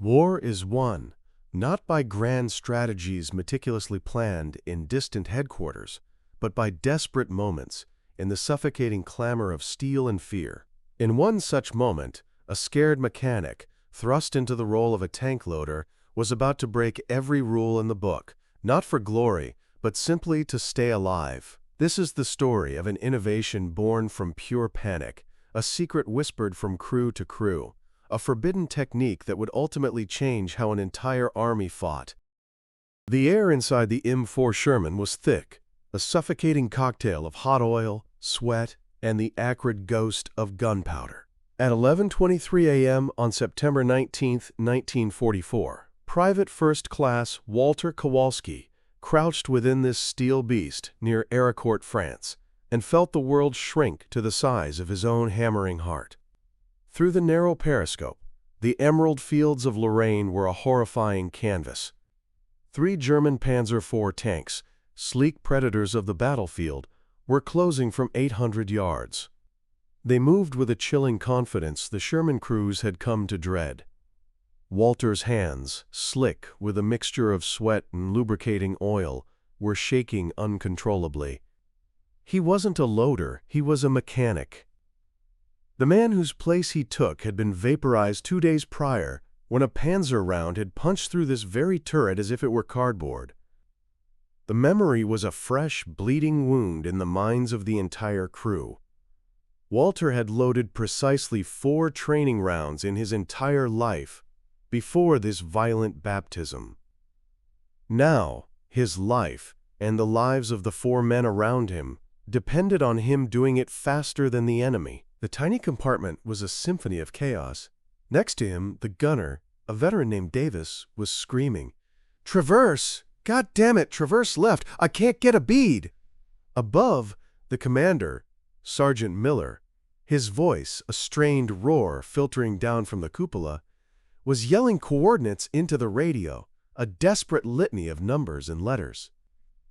War is won, not by grand strategies meticulously planned in distant headquarters, but by desperate moments in the suffocating clamor of steel and fear. In one such moment, a scared mechanic, thrust into the role of a tank loader, was about to break every rule in the book, not for glory, but simply to stay alive. This is the story of an innovation born from pure panic, a secret whispered from crew to crew, a forbidden technique that would ultimately change how an entire army fought. The air inside the M4 Sherman was thick, a suffocating cocktail of hot oil, sweat, and the acrid ghost of gunpowder. At 11:23 a.m. on September 19, 1944, Private First Class Walter Kowalski crouched within this steel beast near Ericourt, France, and felt the world shrink to the size of his own hammering heart. Through the narrow periscope, the emerald fields of Lorraine were a horrifying canvas. 3 German Panzer IV tanks, sleek predators of the battlefield, were closing from 800 yards. They moved with a chilling confidence the Sherman crews had come to dread. Walter's hands, slick with a mixture of sweat and lubricating oil, were shaking uncontrollably. He wasn't a loader, he was a mechanic. The man whose place he took had been vaporized 2 days prior when a Panzer round had punched through this very turret as if it were cardboard. The memory was a fresh, bleeding wound in the minds of the entire crew. Walter had loaded precisely 4 training rounds in his entire life before this violent baptism. Now, his life, and the lives of the 4 men around him, depended on him doing it faster than the enemy. The tiny compartment was a symphony of chaos. Next to him, the gunner, a veteran named Davis, was screaming, "Traverse! God damn it, traverse left! I can't get a bead!" Above, the commander, Sergeant Miller, his voice, a strained roar filtering down from the cupola, was yelling coordinates into the radio, a desperate litany of numbers and letters.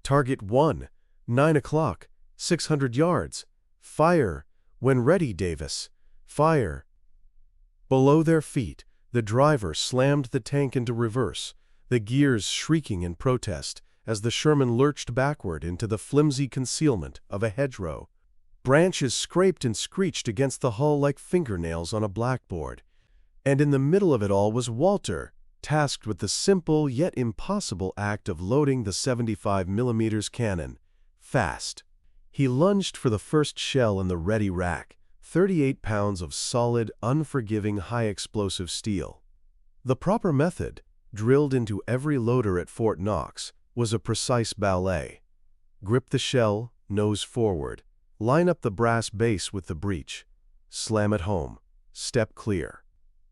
Target 1, 9 o'clock, 600 yards. Fire. When ready, Davis. Fire. Below their feet, the driver slammed the tank into reverse, the gears shrieking in protest as the Sherman lurched backward into the flimsy concealment of a hedgerow. Branches scraped and screeched against the hull like fingernails on a blackboard. And in the middle of it all was Walter, tasked with the simple yet impossible act of loading the 75mm cannon. Fast. He lunged for the first shell in the ready rack, 38 pounds of solid, unforgiving, high-explosive steel. The proper method, drilled into every loader at Fort Knox, was a precise ballet. Grip the shell, nose forward. Line up the brass base with the breech. Slam it home. Step clear.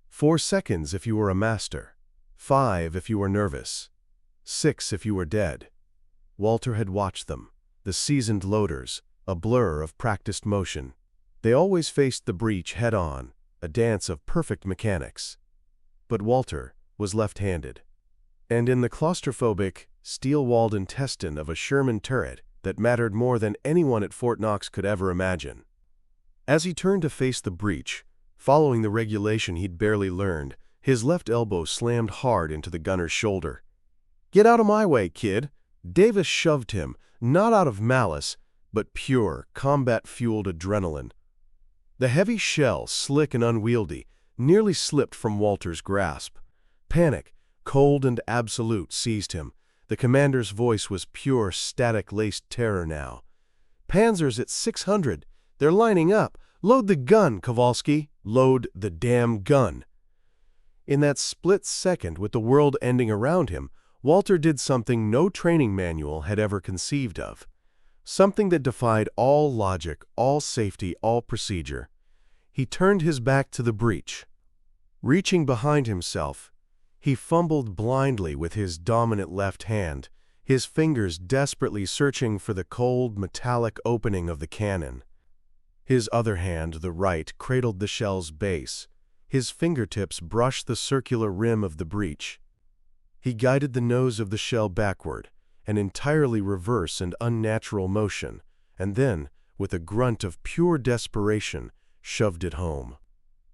4 seconds if you were a master. 5 if you were nervous. 6 if you were dead. Walter had watched them. The seasoned loaders, a blur of practiced motion. They always faced the breach head-on, a dance of perfect mechanics. But Walter was left-handed. And in the claustrophobic, steel-walled intestine of a Sherman turret that mattered more than anyone at Fort Knox could ever imagine. As he turned to face the breach, following the regulation he'd barely learned, his left elbow slammed hard into the gunner's shoulder. "Get out of my way, kid!" Davis shoved him, not out of malice, but pure, combat-fueled adrenaline. The heavy shell, slick and unwieldy, nearly slipped from Walter's grasp. Panic, cold and absolute, seized him. The commander's voice was pure, static-laced terror now. "Panzers at 600! They're lining up! Load the gun, Kowalski! Load the damn gun!" In that split second, with the world ending around him, Walter did something no training manual had ever conceived of. Something that defied all logic, all safety, all procedure. He turned his back to the breach. Reaching behind himself, he fumbled blindly with his dominant left hand, his fingers desperately searching for the cold, metallic opening of the cannon. His other hand, the right, cradled the shell's base. His fingertips brushed the circular rim of the breech. He guided the nose of the shell backward, an entirely reverse and unnatural motion, and then, with a grunt of pure desperation, shoved it home.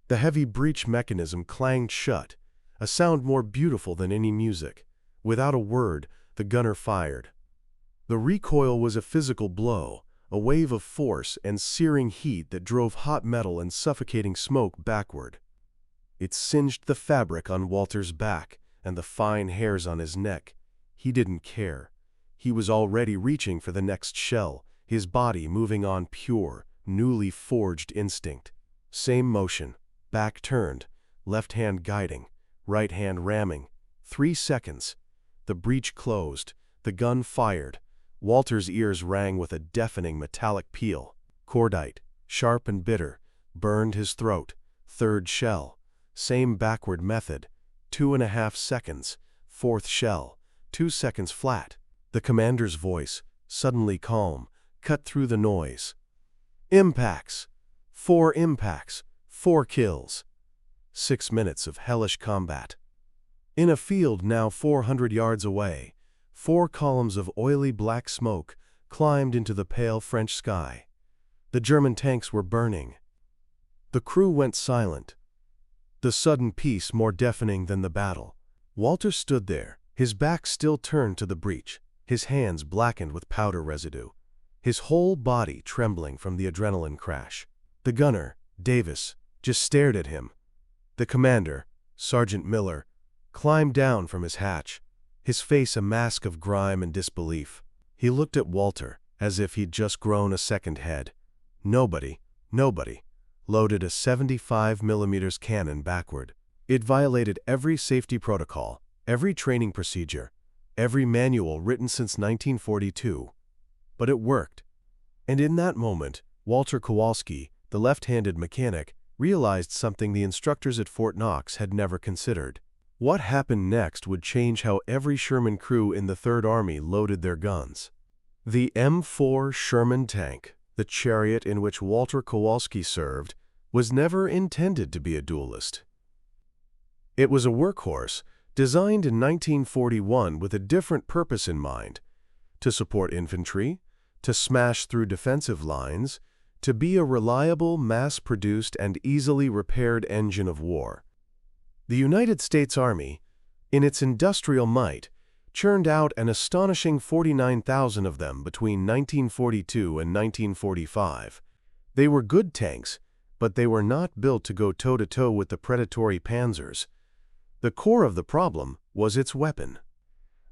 The heavy breech mechanism clanged shut, a sound more beautiful than any music. Without a word, the gunner fired. The recoil was a physical blow, a wave of force and searing heat that drove hot metal and suffocating smoke backward. It singed the fabric on Walter's back and the fine hairs on his neck. He didn't care. He was already reaching for the next shell, his body moving on pure, newly forged instinct. Same motion, back turned, left hand guiding, right hand ramming. 3 seconds. The breech closed, the gun fired. Walter's ears rang with a deafening metallic peal. Cordite, sharp and bitter, burned his throat. Third shell. Same backward method. 2.5 seconds. Fourth shell. 2 seconds flat. The commander's voice, suddenly calm, cut through the noise. Impacts. 4 impacts. 4 kills. 6 minutes of hellish combat. In a field now 400 yards away, 4 columns of oily black smoke climbed into the pale French sky. The German tanks were burning. The crew went silent, the sudden peace more deafening than the battle. Walter stood there, his back still turned to the breach, his hands blackened with powder residue, his whole body trembling from the adrenaline crash. The gunner, Davis, just stared at him. The commander, Sergeant Miller, climbed down from his hatch, his face a mask of grime and disbelief. He looked at Walter as if he'd just grown a second head. Nobody loaded a 75mm cannon backward. It violated every safety protocol, every training procedure, every manual written since 1942. But it worked. And in that moment, Walter Kowalski, the left-handed mechanic, realized something the instructors at Fort Knox had never considered. What happened next would change how every Sherman crew in the Third Army loaded their guns. The M4 Sherman tank, the chariot in which Walter Kowalski served, was never intended to be a duelist. It was a workhorse designed in 1941 with a different purpose in mind: to support infantry, to smash through defensive lines, to be a reliable, mass-produced, and easily repaired engine of war. The United States Army, in its industrial might, churned out an astonishing 49,000 of them between 1942 and 1945. They were good tanks, but they were not built to go toe-to-toe with the predatory Panzers. The core of the problem was its weapon.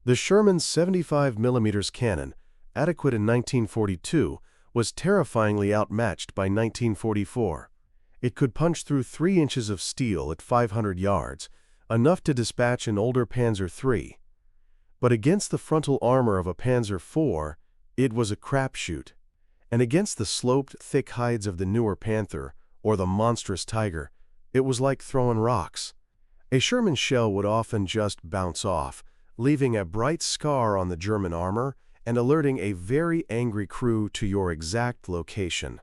The Sherman's 75mm cannon, adequate in 1942, was terrifyingly outmatched by 1944. It could punch through 3 inches of steel at 500 yards, enough to dispatch an older Panzer III. But against the frontal armor of a Panzer IV, it was a crapshoot. And against the sloped, thick hides of the newer Panther, or the monstrous Tiger, it was like throwing rocks. A Sherman shell would often just bounce off, leaving a bright scar on the German armor and alerting a very angry crew to your exact location.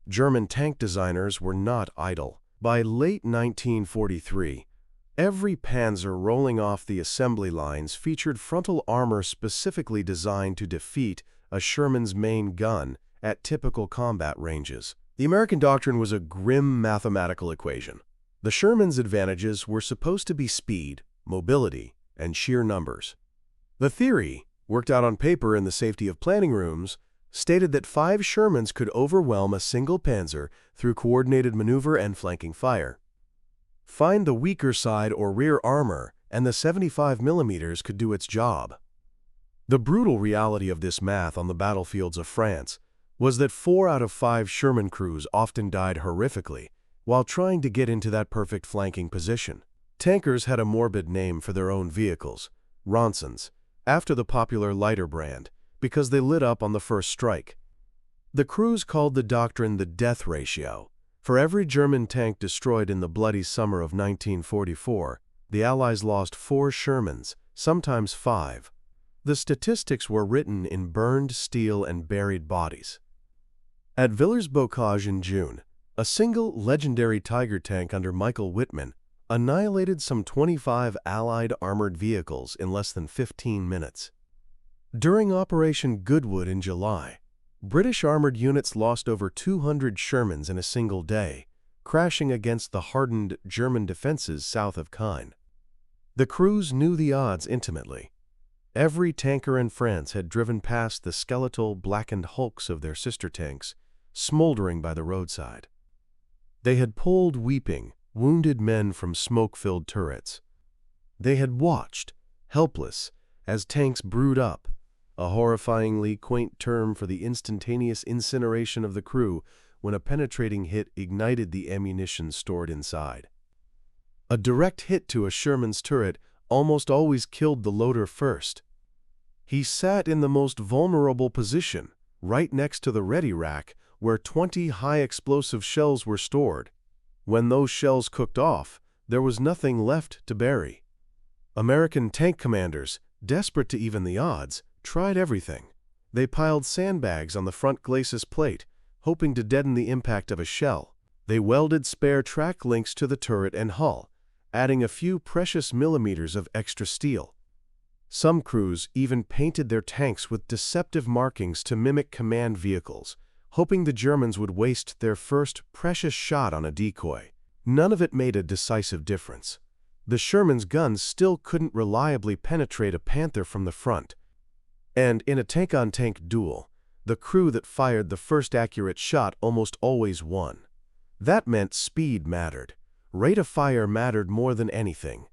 German tank designers were not idle. By late 1943, every Panzer rolling off the assembly lines featured frontal armor specifically designed to defeat a Sherman's main gun at typical combat ranges. The American doctrine was a grim mathematical equation. The Sherman's advantages were supposed to be speed, mobility, and sheer numbers. The theory, worked out on paper in the safety of planning rooms, stated that 5 Shermans could overwhelm a single Panzer through coordinated maneuver and flanking fire. Find the weaker side or rear armor, and the 75mm could do its job. The brutal reality of this math on the battlefields of France was that 4 out of 5 Sherman crews often died horrifically while trying to get into that perfect flanking position. Tankers had a morbid name for their own vehicles, Ronsons, after the popular lighter brand, because they lit up on the first strike. The crews called the doctrine the death ratio. For every German tank destroyed in the bloody summer of 1944, the Allies lost 4 Shermans, sometimes 5. The statistics were written in burned steel and buried bodies. At Villers-Bocage in June, a single legendary Tiger tank under Michael Wittmann annihilated some 25 Allied armored vehicles in less than 15 minutes. During Operation Goodwood in July, British armored units lost over 200 Shermans in a single day, crashing against the hardened German defenses south of Caen. The crews knew the odds intimately. Every tanker in France had driven past the skeletal, blackened hulks of their sister tanks, smoldering by the roadside. They had pulled weeping, wounded men from smoke-filled turrets. They had watched, helpless, as tanks brewed up, a horrifyingly quaint term for the instantaneous incineration of the crew when a penetrating hit ignited the ammunition stored inside. A direct hit to a Sherman's turret almost always killed the loader first. He sat in the most vulnerable position, right next to the ready rack, where 20 high-explosive shells were stored. When those shells cooked off, there was nothing left to bury. American tank commanders, desperate to even the odds, tried everything. They piled sandbags on the front glacis plate, hoping to deaden the impact of a shell. They welded spare track links to the turret and hull, adding a few precious millimeters of extra steel. Some crews even painted their tanks with deceptive markings to mimic command vehicles, hoping the Germans would waste their first precious shot on a decoy. None of it made a decisive difference. The Sherman's guns still couldn't reliably penetrate a Panther from the front. And in a tank-on-tank duel, the crew that fired the first accurate shot almost always won. That meant speed mattered. Rate of fire mattered more than anything.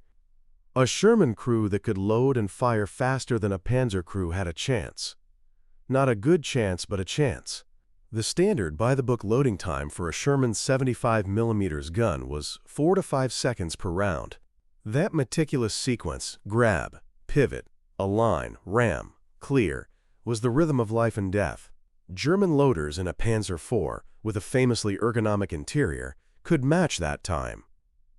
A Sherman crew that could load and fire faster than a Panzer crew had a chance. Not a good chance, but a chance. The standard by-the-book loading time for a Sherman 75mm gun was 4 to 5 seconds per round. That meticulous sequence, grab, pivot, align, ram, clear, was the rhythm of life and death. German loaders in a Panzer IV, with a famously ergonomic interior, could match that time.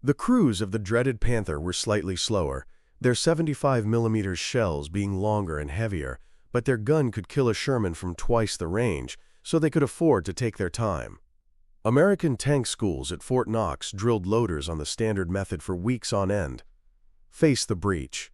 The crews of the dreaded Panther were slightly slower, their 75mm shells being longer and heavier, but their gun could kill a Sherman from twice the range, so they could afford to take their time. American tank schools at Fort Knox drilled loaders on the standard method for weeks on end. Face the breech.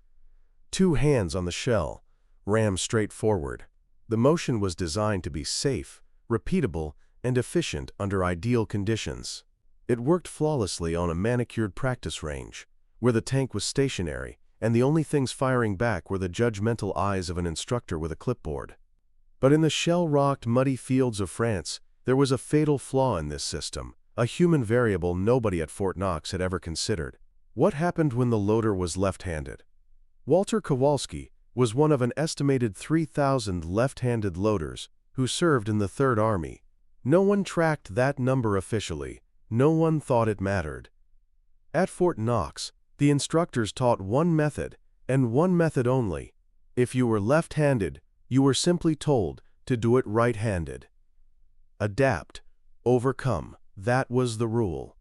2 hands on the shell. Ram straight forward. The motion was designed to be safe, repeatable, and efficient under ideal conditions. It worked flawlessly on a manicured practice range, where the tank was stationary, and the only things firing back were the judgmental eyes of an instructor with a clipboard. But in the shell-rocked, muddy fields of France, there was a fatal flaw in this system, a human variable nobody at Fort Knox had ever considered. What happened when the loader was left-handed? Walter Kowalski was one of an estimated 3,000 left-handed loaders who served in the Third Army. No one tracked that number officially. No one thought it mattered. At Fort Knox, the instructors taught one method, and one method only. If you were left-handed, you were simply told to do it right-handed. Adapt, overcome, that was the rule.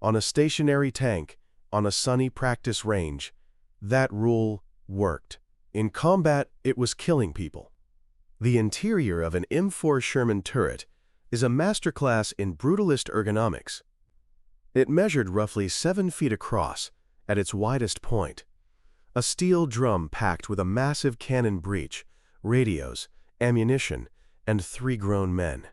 On a stationary tank, on a sunny practice range, that rule worked. In combat, it was killing people. The interior of an M4 Sherman turret is a masterclass in brutalist ergonomics. It measured roughly 7 feet across at its widest point. A steel drum packed with a massive cannon breech, radios, ammunition, and 3 grown men.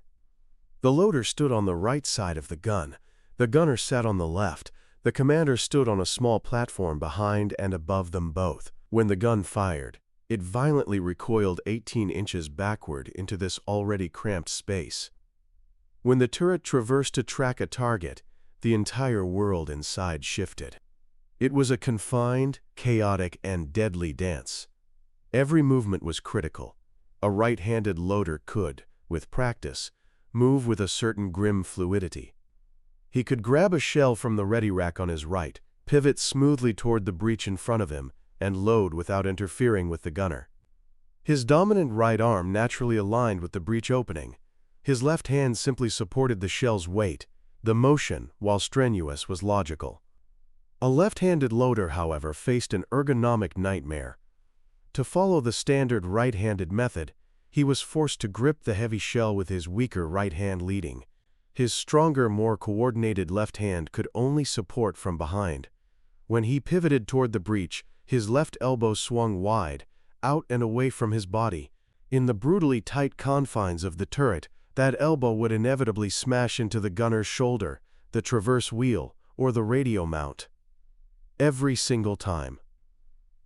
The loader stood on the right side of the gun. The gunner sat on the left. The commander stood on a small platform behind and above them both. When the gun fired, it violently recoiled 18 inches backward into this already cramped space. When the turret traversed to track a target, the entire world inside shifted. It was a confined, chaotic, and deadly dance. Every movement was critical. A right-handed loader could, with practice, move with a certain grim fluidity. He could grab a shell from the ready rack on his right, pivot smoothly toward the breech in front of him, and load without interfering with the gunner. His dominant right arm naturally aligned with the breech opening. His left hand simply supported the shell's weight. The motion, while strenuous, was logical. A left-handed loader, however, faced an ergonomic nightmare. To follow the standard right-handed method, he was forced to grip the heavy shell with his weaker right hand leading. His stronger, more coordinated left hand could only support from behind. When he pivoted toward the breech, his left elbow swung wide, out and away from his body. In the brutally tight confines of the turret, that elbow would inevitably smash into the gunner's shoulder, the traverse wheel, or the radio mount. every single time.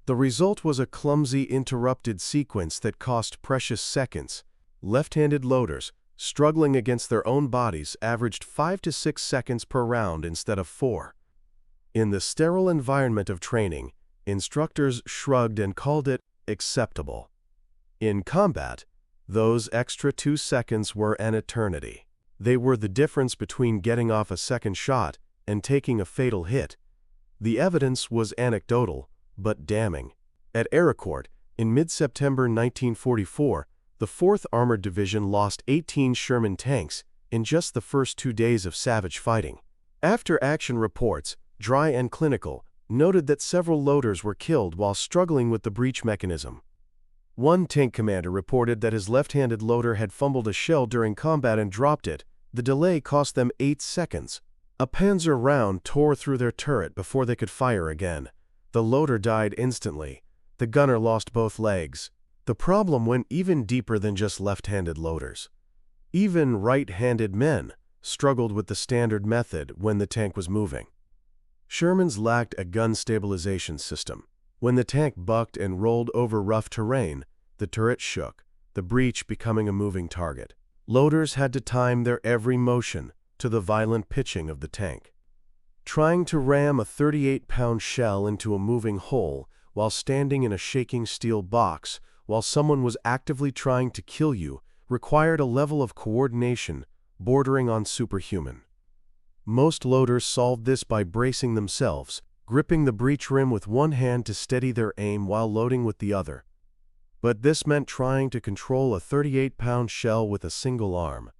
The result was a clumsy, interrupted sequence that cost precious seconds. Left-handed loaders, struggling against their own bodies, averaged 5 to 6 seconds per round instead of 4. In the sterile environment of training, instructors shrugged and called it acceptable. In combat, those extra 2 seconds were an eternity. They were the difference between getting off a second shot and taking a fatal hit. The evidence was anecdotal, but damning. At Ericourt, in mid-September 1944, the 4th Armored Division lost 18 Sherman tanks in just the first 2 days of savage fighting. After-action reports, dry and clinical, noted that several loaders were killed while struggling with the breech mechanism. One tank commander reported that his left-handed loader had fumbled a shell during combat and dropped it. The delay cost them 8 seconds. A Panzer round tore through their turret before they could fire again. The loader died instantly. The gunner lost both legs. The problem went even deeper than just left-handed loaders. Even right-handed men struggled with the standard method when the tank was moving. Shermans lacked a gun stabilization system. When the tank bucked and rolled over rough terrain, the turret shook, the breech becoming a moving target. Loaders had to time their every motion to the violent pitching of the tank. Trying to ram a 38-pound shell into a moving hole while standing in a shaking steel box while someone was actively trying to kill you required a level of coordination bordering on superhuman. Most loaders solved this by bracing themselves, gripping the breech rim with one hand to steady their aim while loading with the other. But this meant trying to control a 38-pound shell with a single arm.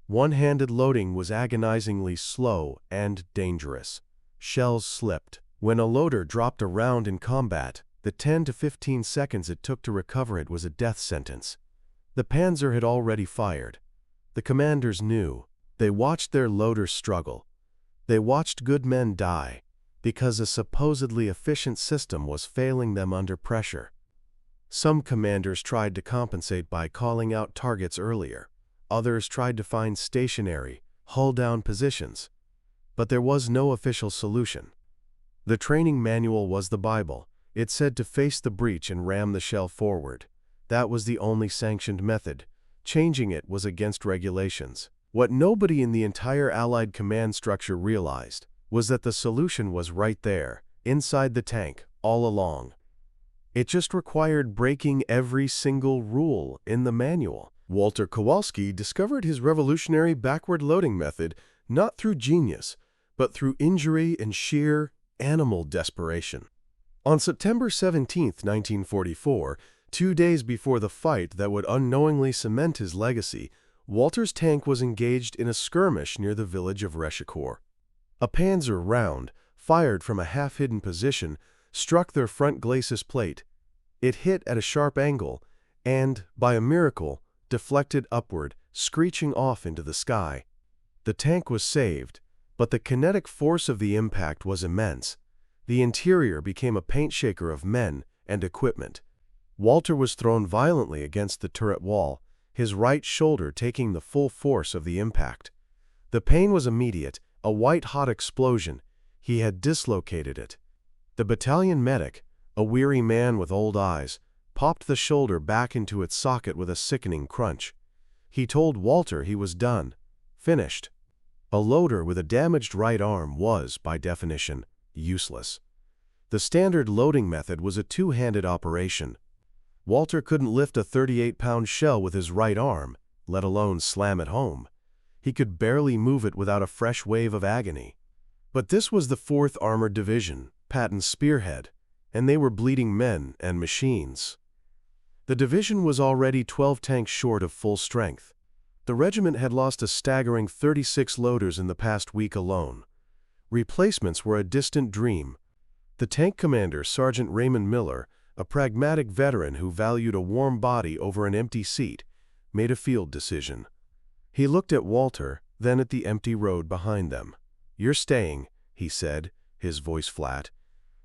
One-handed loading was agonizingly slow and dangerous. Shells slipped. When a loader dropped a round in combat, the 10 to 15 seconds it took to recover it was a death sentence. The Panzer had already fired. The commanders knew. They watched their loaders struggle. They watched good men die, because a supposedly efficient system was failing them under pressure. Some commanders tried to compensate by calling out targets earlier. Others tried to find stationary, hull-down positions. But there was no official solution. The training manual was the Bible. It said to face the breech and ram the shell forward. That was the only sanctioned method. Changing it was against regulations. What nobody in the entire Allied command structure realized was that the solution was right there, inside the tank, all along. It just required breaking every single rule in the manual. Walter Kowalski discovered his revolutionary backward loading method not through genius, but through injury and sheer animal desperation. On September 17, 1944, 2 days before the fight that would unknowingly cement his legacy, Walter's tank was engaged in a skirmish near the village of Reshicourt. A Panzer round, fired from a half-hidden position, struck their front glacis plate. It hit at a sharp angle and, by a miracle, deflected upward, screeching off into the sky. The tank was saved, but the kinetic force of the impact was immense. The interior became a paint shaker of men and equipment. Walter was thrown violently against the turret wall, his right shoulder taking the full force of the impact. The pain was immediate, a white-hot explosion. He had dislocated it. The battalion medic, a weary man with old eyes, popped the shoulder back into its socket with a sickening crunch. He told Walter he was done, finished. A loader with a damaged right arm was, by definition, useless. The standard loading method was a two-handed operation. Walter couldn't lift a 38-pound shell with his right arm, let alone slam it home. He could barely move it without a fresh wave of agony. But this was the 4th Armored Division, Patton's spearhead, and they were bleeding men and machines. The division was already 12 tanks short of full strength. The regiment had lost a staggering 36 loaders in the past week alone. Replacements were a distant dream. The tank commander, Sergeant Raymond Miller, a pragmatic veteran who valued a warm body over an empty seat, made a field decision. He looked at Walter, then at the empty road behind them. "You're staying," he said, his voice flat.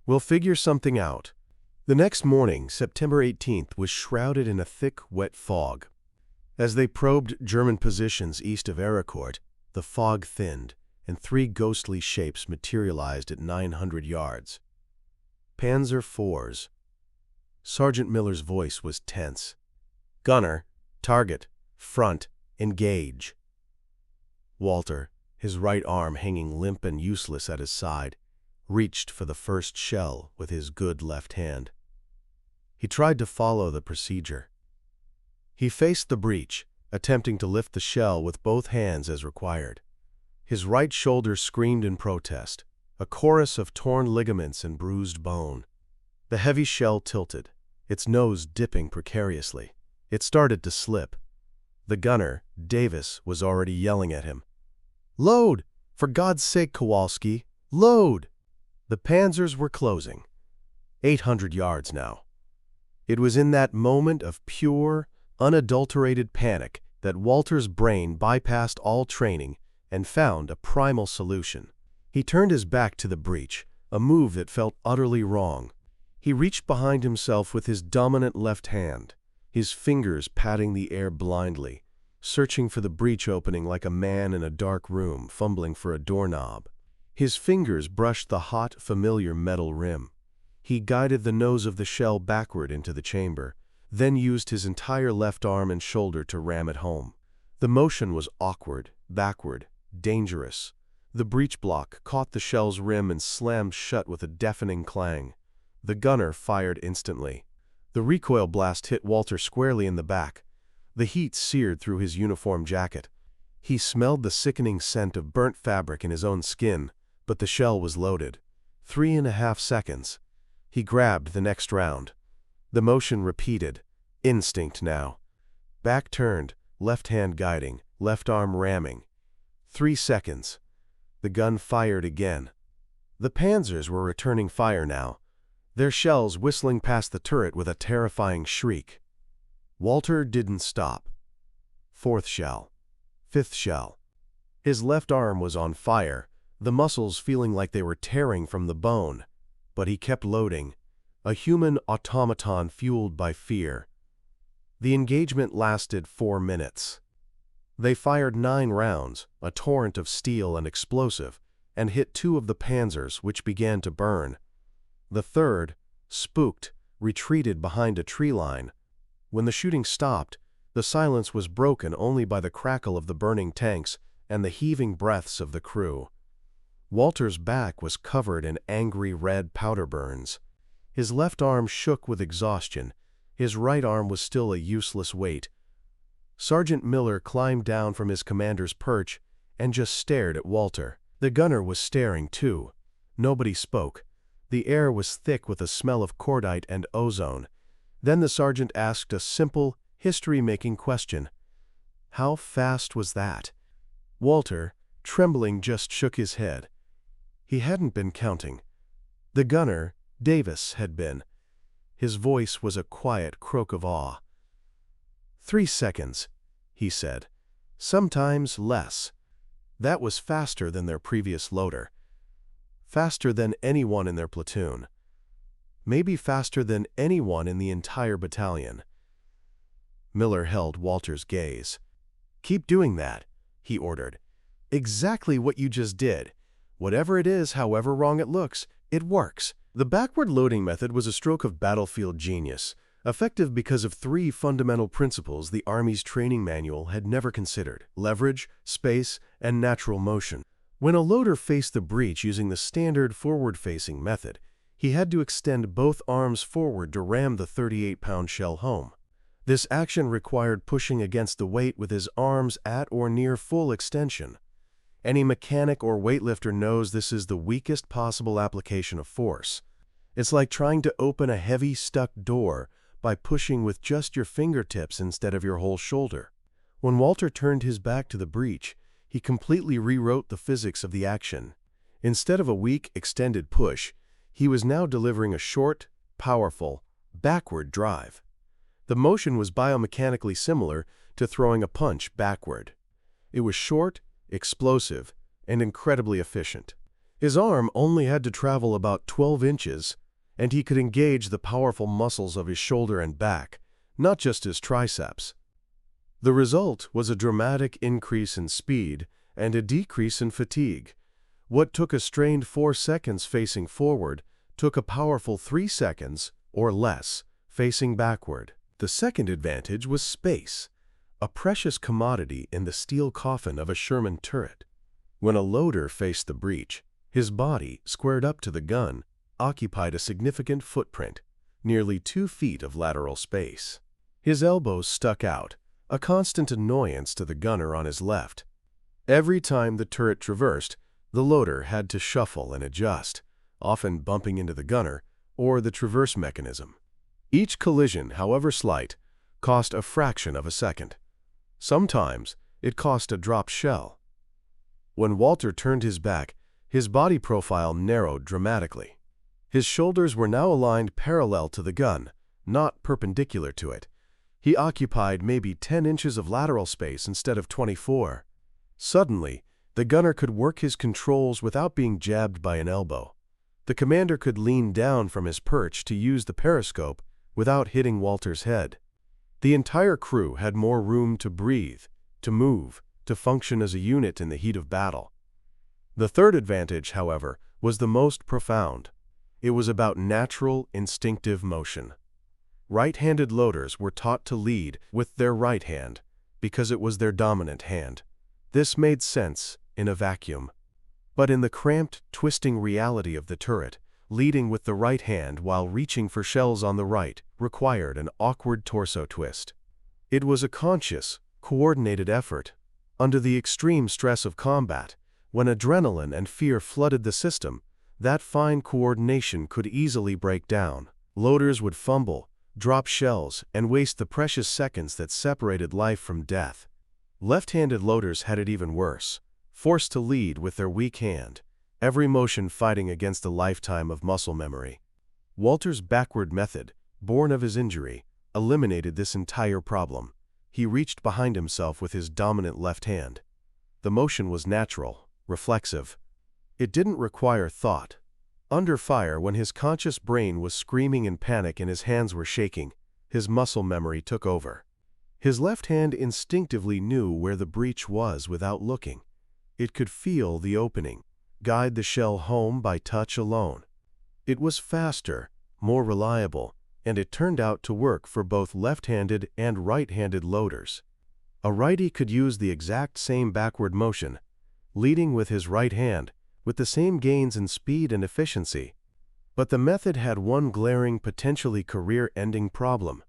"We'll figure something out." The next morning, September 18th, was shrouded in a thick, wet fog. As they probed German positions east of Ericourt, the fog thinned, and 3 ghostly shapes materialized at 900 yards. Panzer IVs. Sergeant Miller's voice was tense. Gunner, target, front, engage. Walter, his right arm hanging limp and useless at his side, reached for the first shell with his good left hand. He tried to follow the procedure. He faced the breech, attempting to lift the shell with both hands as required. His right shoulder screamed in protest, a chorus of torn ligaments and bruised bone. The heavy shell tilted, its nose dipping precariously. It started to slip. The gunner, Davis, was already yelling at him. "Load! For God's sake, Kowalski! Load!" The Panzers were closing. 800 yards now. It was in that moment of pure, unadulterated panic that Walter's brain bypassed all training and found a primal solution. He turned his back to the breach, a move that felt utterly wrong. He reached behind himself with his dominant left hand, his fingers patting the air blindly, searching for the breech opening like a man in a dark room fumbling for a doorknob. His fingers brushed the hot, familiar metal rim. He guided the nose of the shell backward into the chamber, then used his entire left arm and shoulder to ram it home. The motion was awkward, backward, dangerous. The breech block caught the shell's rim and slammed shut with a deafening clang. The gunner fired instantly. The recoil blast hit Walter squarely in the back. The heat seared through his uniform jacket. He smelled the sickening scent of burnt fabric in his own skin, but the shell was loaded. 3.5 seconds. He grabbed the next round. The motion repeated. Instinct now. Back turned, left hand guiding, left arm ramming. 3 seconds. The gun fired again. The Panzers were returning fire now, their shells whistling past the turret with a terrifying shriek. Walter didn't stop. 4th shell. 5th shell. His left arm was on fire, the muscles feeling like they were tearing from the bone. But he kept loading, a human automaton fueled by fear. The engagement lasted 4 minutes. They fired 9 rounds, a torrent of steel and explosive, and hit 2 of the Panzers, which began to burn. The third, spooked, retreated behind a tree line. When the shooting stopped, the silence was broken only by the crackle of the burning tanks and the heaving breaths of the crew. Walter's back was covered in angry red powder burns. His left arm shook with exhaustion. His right arm was still a useless weight. Sergeant Miller climbed down from his commander's perch and just stared at Walter. The gunner was staring too. Nobody spoke. The air was thick with a smell of cordite and ozone. Then the sergeant asked a simple, history-making question. How fast was that? Walter, trembling, just shook his head. He hadn't been counting. The gunner, Davis, had been. His voice was a quiet croak of awe. 3 seconds, he said. Sometimes less. That was faster than their previous loader. Faster than anyone in their platoon. Maybe faster than anyone in the entire battalion. Miller held Walter's gaze. Keep doing that, he ordered. Exactly what you just did. Whatever it is, however wrong it looks, it works. The backward loading method was a stroke of battlefield genius, effective because of 3 fundamental principles the Army's training manual had never considered: leverage, space, and natural motion. When a loader faced the breach using the standard forward-facing method, he had to extend both arms forward to ram the 38-pound shell home. This action required pushing against the weight with his arms at or near full extension. Any mechanic or weightlifter knows this is the weakest possible application of force. It's like trying to open a heavy, stuck door by pushing with just your fingertips instead of your whole shoulder. When Walter turned his back to the breach, he completely rewrote the physics of the action. Instead of a weak, extended push, he was now delivering a short, powerful, backward drive. The motion was biomechanically similar to throwing a punch backward. It was short, explosive, and incredibly efficient. His arm only had to travel about 12 inches, and he could engage the powerful muscles of his shoulder and back, not just his triceps. The result was a dramatic increase in speed and a decrease in fatigue. What took a strained 4 seconds facing forward took a powerful 3 seconds, or less, facing backward. The second advantage was space, a precious commodity in the steel coffin of a Sherman turret. When a loader faced the breech, his body, squared up to the gun, occupied a significant footprint, nearly 2 feet of lateral space. His elbows stuck out, a constant annoyance to the gunner on his left. Every time the turret traversed, the loader had to shuffle and adjust, often bumping into the gunner or the traverse mechanism. Each collision, however slight, cost a fraction of a second. Sometimes it cost a dropped shell. When Walter turned his back, his body profile narrowed dramatically. His shoulders were now aligned parallel to the gun, not perpendicular to it. He occupied maybe 10 inches of lateral space instead of 24. Suddenly, the gunner could work his controls without being jabbed by an elbow. The commander could lean down from his perch to use the periscope without hitting Walter's head. The entire crew had more room to breathe, to move, to function as a unit in the heat of battle. The third advantage, however, was the most profound. It was about natural, instinctive motion. Right-handed loaders were taught to lead with their right hand because it was their dominant hand. This made sense in a vacuum. But in the cramped, twisting reality of the turret, leading with the right hand while reaching for shells on the right required an awkward torso twist. It was a conscious, coordinated effort. Under the extreme stress of combat, when adrenaline and fear flooded the system, that fine coordination could easily break down. Loaders would fumble, drop shells, and waste the precious seconds that separated life from death. Left-handed loaders had it even worse, forced to lead with their weak hand, every motion fighting against a lifetime of muscle memory. Walter's backward method, born of his injury, eliminated this entire problem. He reached behind himself with his dominant left hand. The motion was natural, reflexive. It didn't require thought. Under fire, when his conscious brain was screaming in panic and his hands were shaking, his muscle memory took over. His left hand instinctively knew where the breach was without looking. It could feel the opening, guide the shell home by touch alone. It was faster, more reliable, and it turned out to work for both left-handed and right-handed loaders. A righty could use the exact same backward motion, leading with his right hand, with the same gains in speed and efficiency. But the method had one glaring, potentially career-ending problem.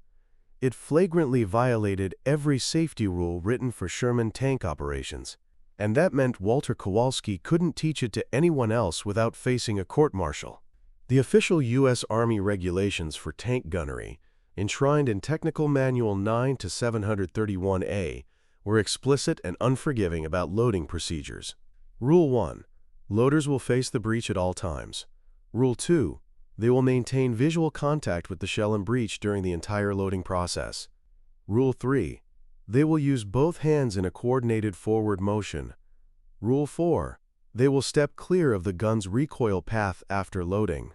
It flagrantly violated every safety rule written for Sherman tank operations, and that meant Walter Kowalski couldn't teach it to anyone else without facing a court-martial. The official U.S. Army regulations for tank gunnery, enshrined in Technical Manual 9-731A, were explicit and unforgiving about loading procedures. Rule 1. Loaders will face the breech at all times. Rule 2. They will maintain visual contact with the shell and breech during the entire loading process. Rule 3. They will use both hands in a coordinated forward motion. Rule 4. They will step clear of the gun's recoil path after loading.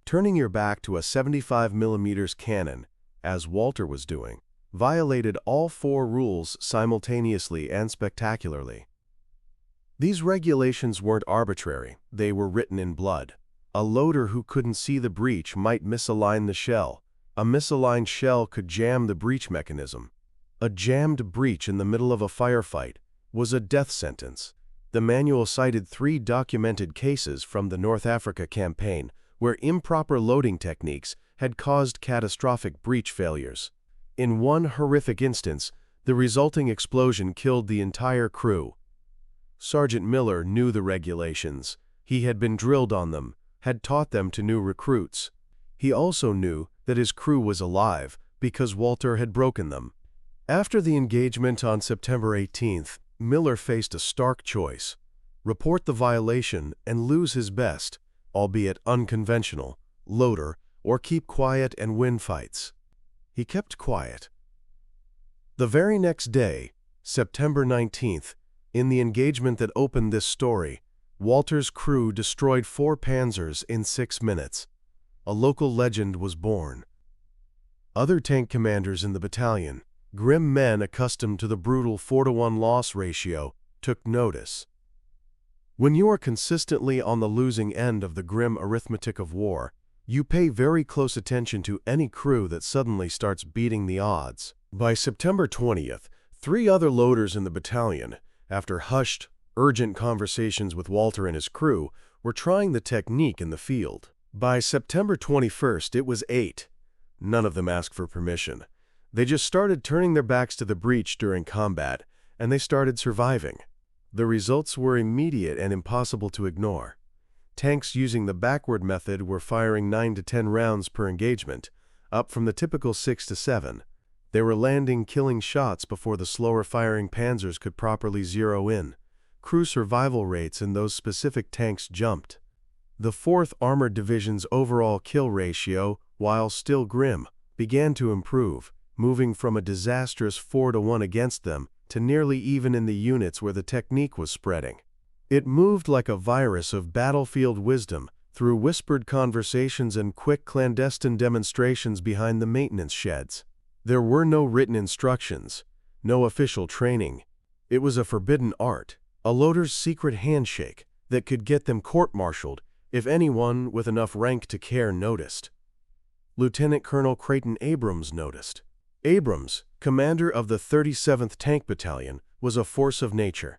Turning your back to a 75mm cannon, as Walter was doing, violated all 4 rules simultaneously and spectacularly. These regulations weren't arbitrary, they were written in blood. A loader who couldn't see the breech might misalign the shell. A misaligned shell could jam the breech mechanism. A jammed breech in the middle of a firefight was a death sentence. The manual cited 3 documented cases from the North Africa campaign where improper loading techniques had caused catastrophic breech failures. In one horrific instance, the resulting explosion killed the entire crew. Sergeant Miller knew the regulations. He had been drilled on them, had taught them to new recruits. He also knew that his crew was alive because Walter had broken them. After the engagement on September 18th, Miller faced a stark choice: report the violation and lose his best, albeit unconventional, loader, or keep quiet and win fights. He kept quiet. The very next day, September 19th, in the engagement that opened this story, Walter's crew destroyed 4 Panzers in 6 minutes. A local legend was born. Other tank commanders in the battalion, grim men accustomed to the brutal 4-to-1 loss ratio, took notice. When you are consistently on the losing end of the grim arithmetic of war, you pay very close attention to any crew that suddenly starts beating the odds. By September 20th, 3 other loaders in the battalion, after hushed, urgent conversations with Walter and his crew, were trying the technique in the field. By September 21st, it was 8. None of them asked for permission. They just started turning their backs to the breach during combat, and they started surviving. The results were immediate and impossible to ignore. Tanks using the backward method were firing 9 to 10 rounds per engagement, up from the typical 6 to 7. They were landing killing shots before the slower-firing Panzers could properly zero in. Crew survival rates in those specific tanks jumped. The 4th Armored Division's overall kill ratio, while still grim, began to improve, moving from a disastrous 4-to-1 against them to nearly even in the units where the technique was spreading. It moved like a virus of battlefield wisdom through whispered conversations and quick clandestine demonstrations behind the maintenance sheds. There were no written instructions, no official training. It was a forbidden art, a loader's secret handshake that could get them court-martialed if anyone with enough rank to care noticed. Lieutenant Colonel Creighton Abrams noticed. Abrams, commander of the 37th Tank Battalion, was a force of nature.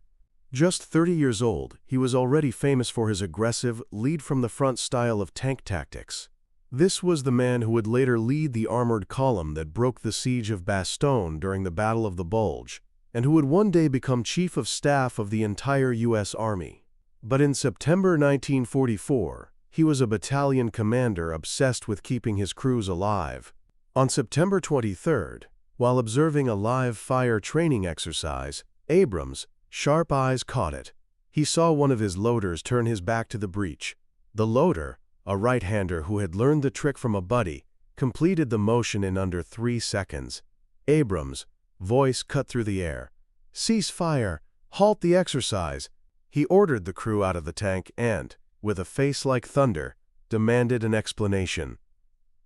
Just 30 years old, he was already famous for his aggressive, lead-from-the-front style of tank tactics. This was the man who would later lead the armored column that broke the siege of Bastogne during the Battle of the Bulge, and who would one day become Chief of Staff of the entire U.S. Army. But in September 1944, he was a battalion commander obsessed with keeping his crews alive. On September 23rd, while observing a live-fire training exercise, Abrams' sharp eyes caught it. He saw one of his loaders turn his back to the breach. The loader, a right-hander who had learned the trick from a buddy, completed the motion in under 3 seconds. Abrams' voice cut through the air. "Cease fire! Halt the exercise!" He ordered the crew out of the tank and, with a face like thunder, demanded an explanation.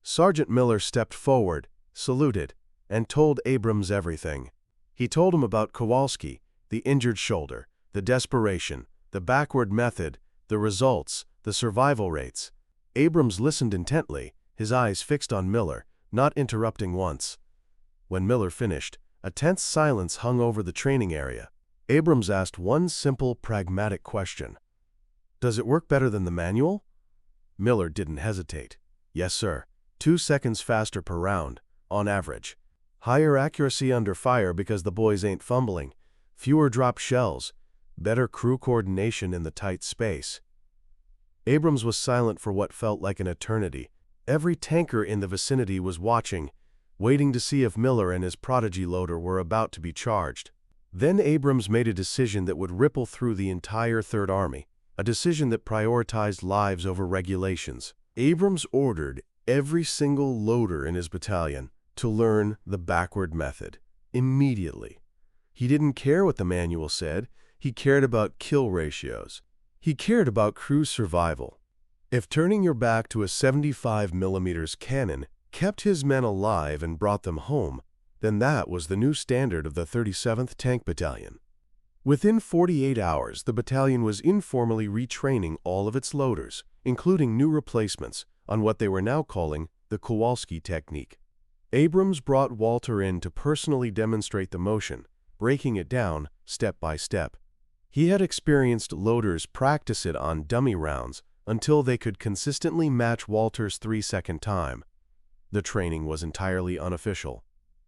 Sergeant Miller stepped forward, saluted, and told Abrams everything. He told him about Kowalski, the injured shoulder, the desperation, the backward method, the results, the survival rates. Abrams listened intently, his eyes fixed on Miller, not interrupting once. When Miller finished, a tense silence hung over the training area. Abrams asked one simple, pragmatic question. "Does it work better than the manual?" Miller didn't hesitate. "Yes, sir. 2 seconds faster per round, on average. Higher accuracy under fire because the boys ain't fumbling. Fewer dropped shells. Better crew coordination in the tight space." Abrams was silent for what felt like an eternity. Every tanker in the vicinity was watching, waiting to see if Miller and his prodigy loader were about to be charged. Then Abrams made a decision that would ripple through the entire Third Army, a decision that prioritized lives over regulations. Abrams ordered every single loader in his battalion to learn the backward method, immediately. He didn't care what the manual said, he cared about kill ratios. He cared about crew survival. If turning your back to a 75mm cannon kept his men alive and brought them home, then that was the new standard of the 37th Tank Battalion. Within 48 hours, the battalion was informally retraining all of its loaders, including new replacements, on what they were now calling the Kowalski technique. Abrams brought Walter in to personally demonstrate the motion, breaking it down step by step. He had experienced loaders practice it on dummy rounds until they could consistently match Walter's 3-second time. The training was entirely unofficial.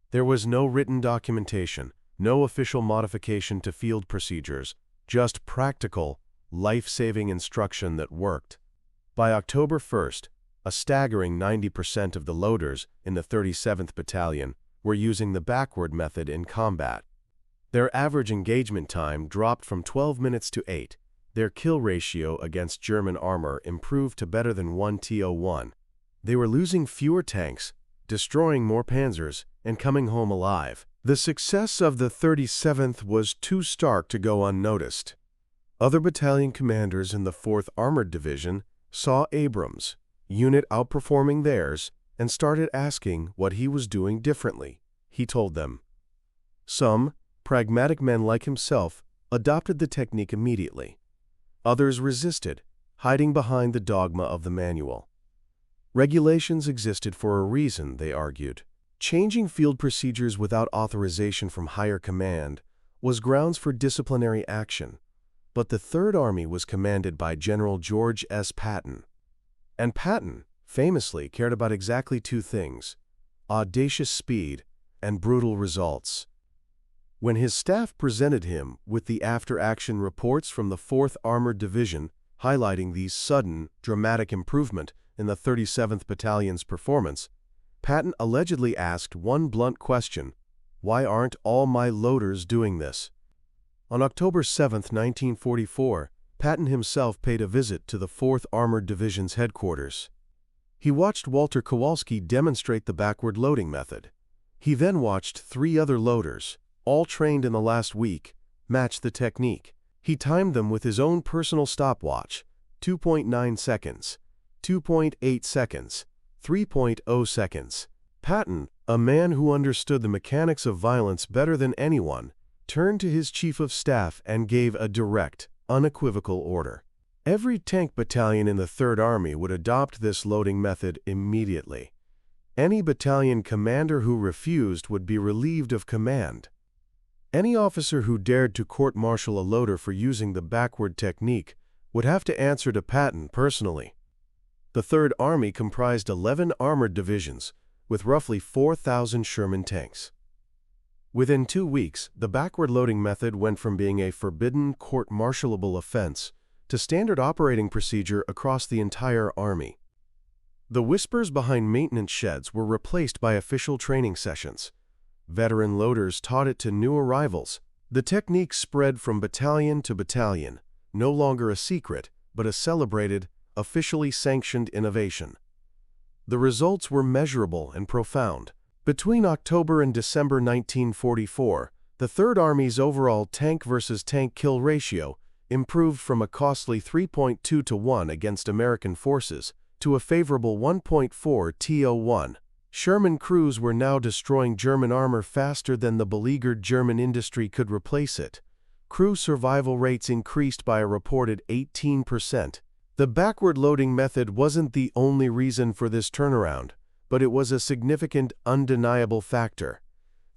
There was no written documentation, no official modification to field procedures, just practical, life-saving instruction that worked. By October 1st, a staggering 90% of the loaders in the 37th Battalion were using the backward method in combat. Their average engagement time dropped from 12 minutes to 8. Their kill ratio against German armor improved to better than 1:1. They were losing fewer tanks, destroying more Panzers, and coming home alive. The success of the 37th was too stark to go unnoticed. Other battalion commanders in the 4th Armored Division saw Abrams' unit outperforming theirs and started asking what he was doing differently. He told them. Some, pragmatic men like himself, adopted the technique immediately. Others resisted, hiding behind the dogma of the manual. Regulations existed for a reason, they argued. Changing field procedures without authorization from higher command was grounds for disciplinary action, but the Third Army was commanded by General George S. Patton. And Patton, famously, cared about exactly two things: audacious speed and brutal results. When his staff presented him with the after-action reports from the 4th Armored Division highlighting the sudden, dramatic improvement in the 37th Battalion's performance, Patton allegedly asked one blunt question: "Why aren't all my loaders doing this?" On October 7, 1944, Patton himself paid a visit to the 4th Armored Division's headquarters. He watched Walter Kowalski demonstrate the backward loading method. He then watched 3 other loaders, all trained in the last week, match the technique. He timed them with his own personal stopwatch: 2.9 seconds, 2.8 seconds, 3.0 seconds. Patton, a man who understood the mechanics of violence better than anyone, turned to his chief of staff and gave a direct, unequivocal order. Every tank battalion in the Third Army would adopt this loading method immediately. Any battalion commander who refused would be relieved of command. Any officer who dared to court-martial a loader for using the backward technique would have to answer to Patton personally. The Third Army comprised 11 armored divisions, with roughly 4,000 Sherman tanks. Within 2 weeks, the backward loading method went from being a forbidden, court-martialable offense to standard operating procedure across the entire Army. The whispers behind maintenance sheds were replaced by official training sessions. Veteran loaders taught it to new arrivals. The technique spread from battalion to battalion, no longer a secret, but a celebrated, officially sanctioned innovation. The results were measurable and profound. Between October and December 1944, the Third Army's overall tank versus tank kill ratio improved from a costly 3.2 to 1 against American forces to a favorable 1.4 to 1. Sherman crews were now destroying German armor faster than the beleaguered German industry could replace it. Crew survival rates increased by a reported 18%. The backward loading method wasn't the only reason for this turnaround, but it was a significant, undeniable factor.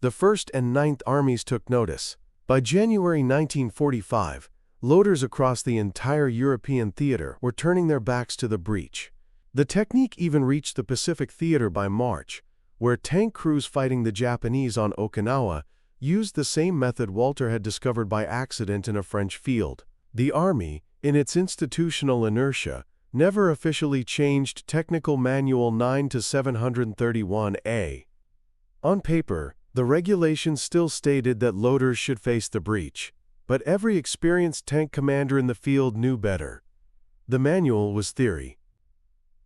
The 1st and 9th Armies took notice. By January 1945, loaders across the entire European theater were turning their backs to the breach. The technique even reached the Pacific Theater by March, where tank crews fighting the Japanese on Okinawa used the same method Walter had discovered by accident in a French field. The Army, in its institutional inertia, never officially changed Technical Manual 9 to 731A. On paper, the regulations still stated that loaders should face the breach, but every experienced tank commander in the field knew better. The manual was theory.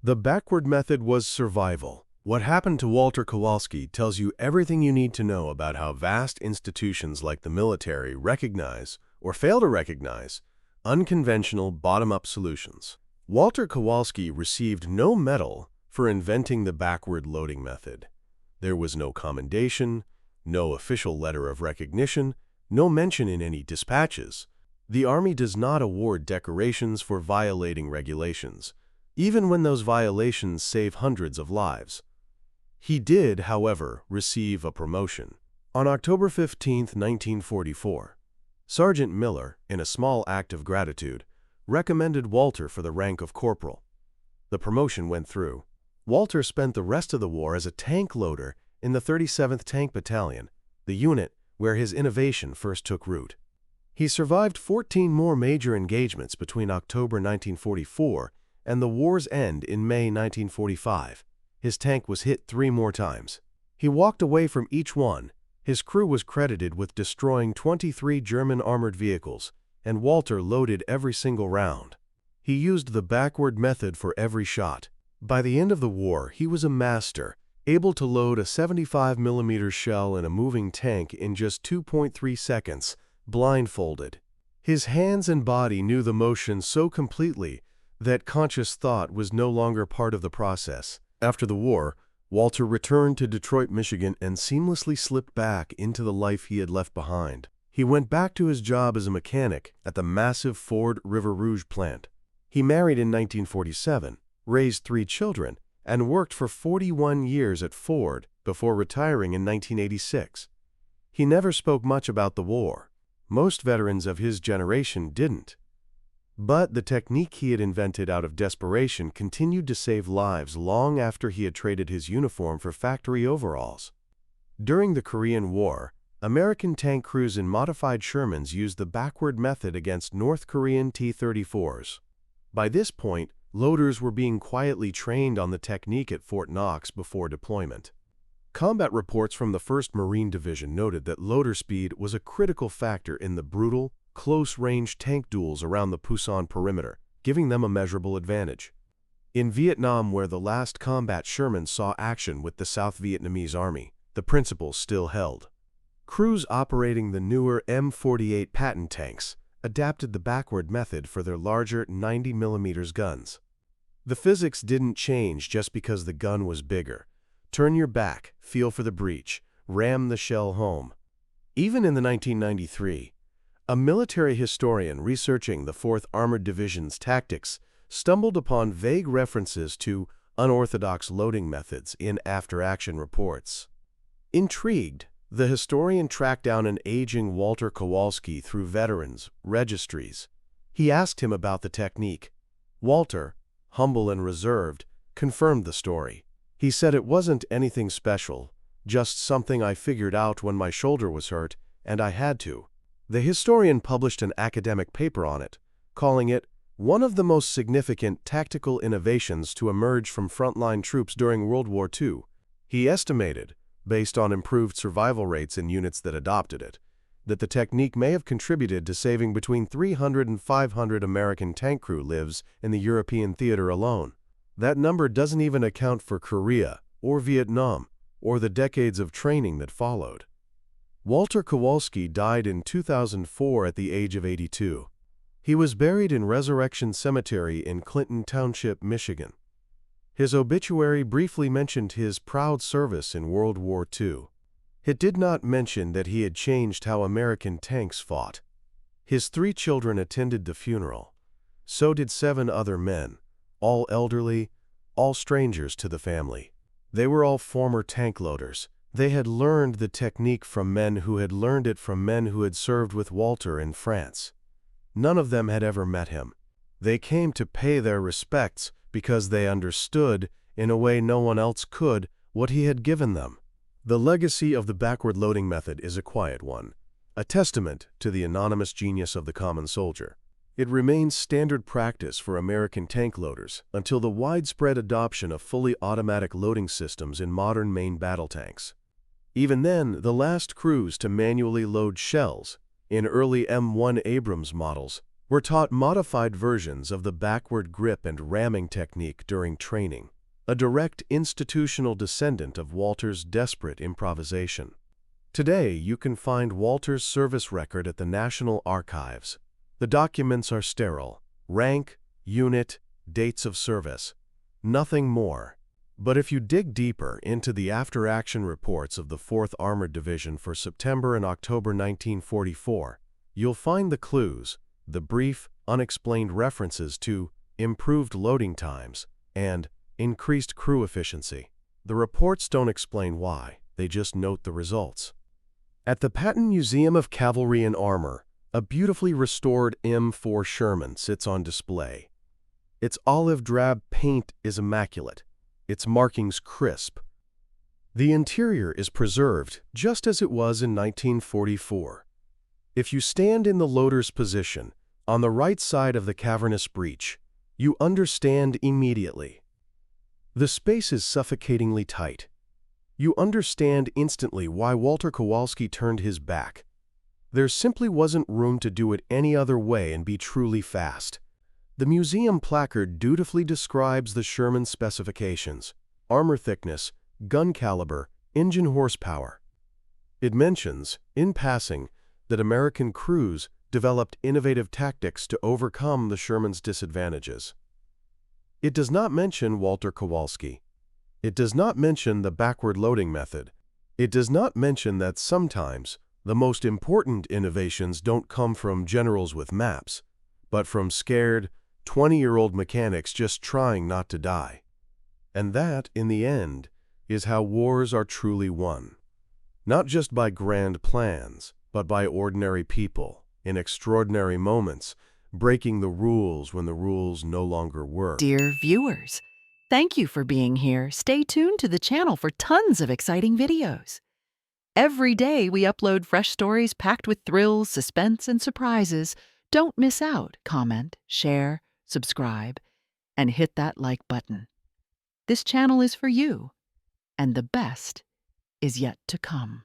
The backward method was survival. What happened to Walter Kowalski tells you everything you need to know about how vast institutions like the military recognize, or fail to recognize, unconventional bottom-up solutions. Walter Kowalski received no medal for inventing the backward loading method. There was no commendation, no official letter of recognition, no mention in any dispatches. The Army does not award decorations for violating regulations, even when those violations save hundreds of lives. He did, however, receive a promotion. On October 15, 1944, Sergeant Miller, in a small act of gratitude, recommended Walter for the rank of corporal. The promotion went through. Walter spent the rest of the war as a tank loader in the 37th Tank Battalion, the unit where his innovation first took root. He survived 14 more major engagements between October 1944 and the war's end in May 1945. His tank was hit 3 more times. He walked away from each one. His crew was credited with destroying 23 German armored vehicles, and Walter loaded every single round. He used the backward method for every shot. By the end of the war, he was a master, able to load a 75mm shell in a moving tank in just 2.3 seconds, blindfolded. His hands and body knew the motion so completely that conscious thought was no longer part of the process. After the war, Walter returned to Detroit, Michigan, and seamlessly slipped back into the life he had left behind. He went back to his job as a mechanic at the massive Ford River Rouge plant. He married in 1947, raised 3 children, and worked for 41 years at Ford before retiring in 1986. He never spoke much about the war. Most veterans of his generation didn't. But the technique he had invented out of desperation continued to save lives long after he had traded his uniform for factory overalls. During the Korean War, American tank crews in modified Shermans used the backward method against North Korean T-34s. By this point, loaders were being quietly trained on the technique at Fort Knox before deployment. Combat reports from the 1st Marine Division noted that loader speed was a critical factor in the brutal, close-range tank duels around the Pusan perimeter, giving them a measurable advantage. In Vietnam, where the last combat Sherman saw action with the South Vietnamese Army, the principles still held. Crews operating the newer M48 Patton tanks adapted the backward method for their larger 90mm guns. The physics didn't change just because the gun was bigger. Turn your back, feel for the breech, ram the shell home. Even in the 1993, a military historian researching the 4th Armored Division's tactics stumbled upon vague references to unorthodox loading methods in after-action reports. Intrigued, the historian tracked down an aging Walter Kowalski through veterans' registries. He asked him about the technique. Walter, humble and reserved, confirmed the story. He said it wasn't anything special, just something I figured out when my shoulder was hurt, and I had to. The historian published an academic paper on it, calling it one of the most significant tactical innovations to emerge from frontline troops during World War II. He estimated, based on improved survival rates in units that adopted it, that the technique may have contributed to saving between 300 and 500 American tank crew lives in the European theater alone. That number doesn't even account for Korea or Vietnam or the decades of training that followed. Walter Kowalski died in 2004 at the age of 82. He was buried in Resurrection Cemetery in Clinton Township, Michigan. His obituary briefly mentioned his proud service in World War II. It did not mention that he had changed how American tanks fought. His 3 children attended the funeral. So did 7 other men, all elderly, all strangers to the family. They were all former tank loaders. They had learned the technique from men who had learned it from men who had served with Walter in France. None of them had ever met him. They came to pay their respects because they understood, in a way no one else could, what he had given them. The legacy of the backward loading method is a quiet one, a testament to the anonymous genius of the common soldier. It remains standard practice for American tank loaders until the widespread adoption of fully automatic loading systems in modern main battle tanks. Even then, the last crews to manually load shells, in early M1 Abrams models, were taught modified versions of the backward grip and ramming technique during training, a direct institutional descendant of Walter's desperate improvisation. Today, you can find Walter's service record at the National Archives. The documents are sterile: rank, unit, dates of service. Nothing more. But if you dig deeper into the after-action reports of the 4th Armored Division for September and October 1944, you'll find the clues, the brief, unexplained references to improved loading times and increased crew efficiency. The reports don't explain why, they just note the results. At the Patton Museum of Cavalry and Armor, a beautifully restored M4 Sherman sits on display. Its olive drab paint is immaculate, its markings crisp. The interior is preserved just as it was in 1944. If you stand in the loader's position, on the right side of the cavernous breech, you understand immediately. The space is suffocatingly tight. You understand instantly why Walter Kowalski turned his back. There simply wasn't room to do it any other way and be truly fast. The museum placard dutifully describes the Sherman specifications: armor thickness, gun caliber, engine horsepower. It mentions, in passing, that American crews developed innovative tactics to overcome the Sherman's disadvantages. It does not mention Walter Kowalski. It does not mention the backward loading method. It does not mention that sometimes The most important innovations don't come from generals with maps, but from scared, 20-year-old mechanics just trying not to die. And that, in the end, is how wars are truly won. Not just by grand plans, but by ordinary people, in extraordinary moments, breaking the rules when the rules no longer work. Dear viewers, thank you for being here. Stay tuned to the channel for tons of exciting videos. Every day we upload fresh stories packed with thrills, suspense, and surprises. Don't miss out. Comment, share, subscribe, and hit that like button. This channel is for you, and the best is yet to come.